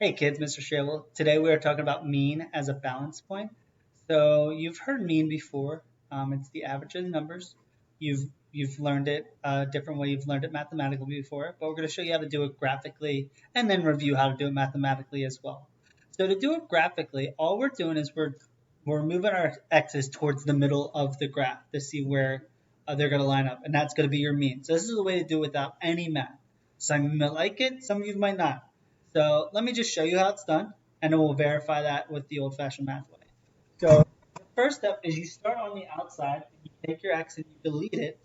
Hey kids, Mr. Shable. Today we are talking about mean as a balance point. So you've heard mean before. It's the average of the numbers. You've learned it a different way. You've learned it mathematically before, but we're going to show you how to do it graphically and then review how to do it mathematically as well. So to do it graphically, all we're doing is we're moving our x's towards the middle of the graph to see where they're going to line up, and that's going to be your mean. So this is a way to do it without any math. Some of you might like it, some of you might not. So let me just show you how it's done, and then we'll verify that with the old-fashioned math way. So the first step is you start on the outside, and you take your x and you delete it,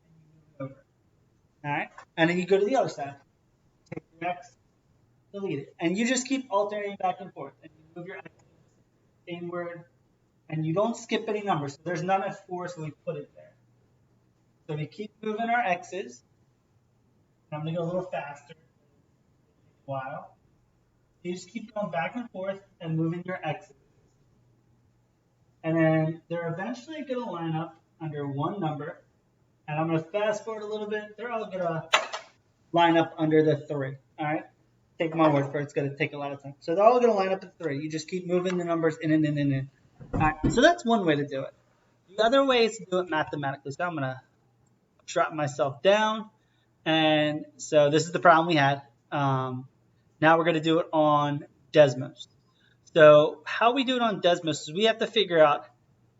and you move it over. All right? And then you go to the other side, take your x, delete it. And you just keep alternating back and forth. And you move your x inward, and you don't skip any numbers. So there's none at 4, so we put it there. So we keep moving our x's. I'm going to go a little faster. While. You just keep going back and forth and moving your x's. And then they're eventually going to line up under one number. And I'm going to fast forward a little bit. They're all going to line up under the 3. All right? Take my word for it. It's going to take a lot of time. So they're all going to line up at 3. You just keep moving the numbers in and in and in. All right? So that's one way to do it. The other way is to do it mathematically. So I'm going to drop myself down. And so this is the problem we had. Now we're going to do it on Desmos. So how we do it on Desmos is we have to figure out,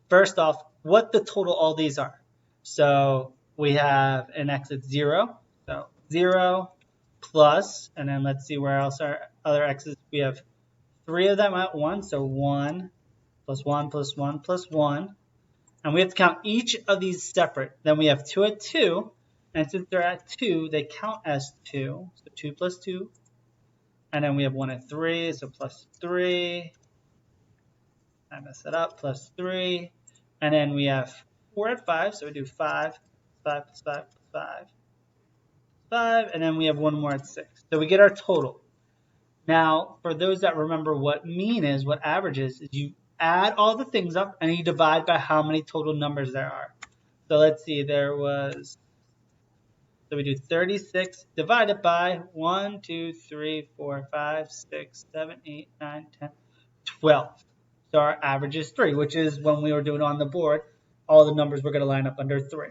first off, what the total all these are. So we have an x at 0. So 0 plus, and then let's see where else our other x's. We have 3 of them at 1. So 1 plus 1 plus 1 plus 1. And we have to count each of these separate. Then we have 2 at 2. And since they're at 2, they count as 2. So 2 plus 2. And then we have 1 at 3, so plus 3. I messed that up, plus 3. And then we have 4 at 5, so we do 5, 5 plus 5 plus 5, 5. And then we have 1 more at 6. So we get our total. Now, for those that remember what mean is, what average is you add all the things up and you divide by how many total numbers there are. So let's see, so we do 36 divided by 1, 2, 3, 4, 5, 6, 7, 8, 9, 10, 12. So our average is 3, which is when we were doing on the board, all the numbers were going to line up under 3.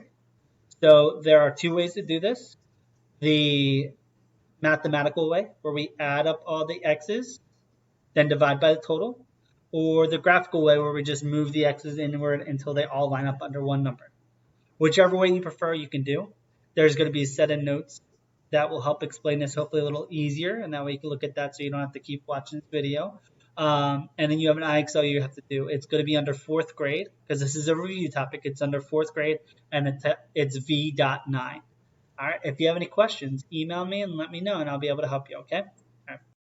So there are 2 ways to do this. The mathematical way, where we add up all the x's, then divide by the total, or the graphical way, where we just move the x's inward until they all line up under one number. Whichever way you prefer, you can do. There's going to be a set of notes that will help explain this hopefully a little easier, and that way you can look at that so you don't have to keep watching this video. And then you have an IXL you have to do. It's going to be under 4th grade, because this is a review topic. It's under 4th grade, and it's V.9. All right, if you have any questions, email me and let me know, and I'll be able to help you, okay?